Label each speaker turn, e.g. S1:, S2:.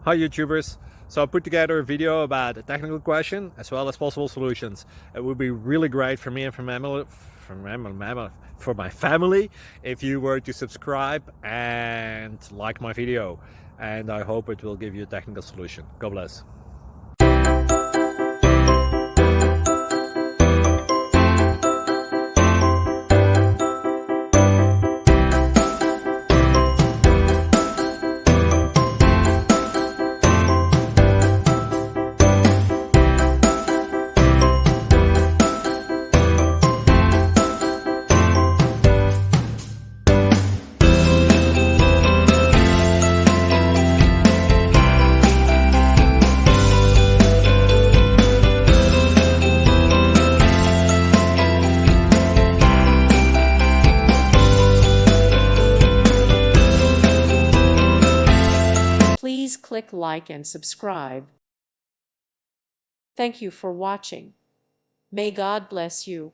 S1: Hi YouTubers! So I put together a video about a technical question as well as possible solutions. It would be really great for me and for my family if you were to subscribe and like my video, and I hope it will give you a technical solution. God bless.
S2: Please click like and subscribe. Thank you for watching. May God bless you.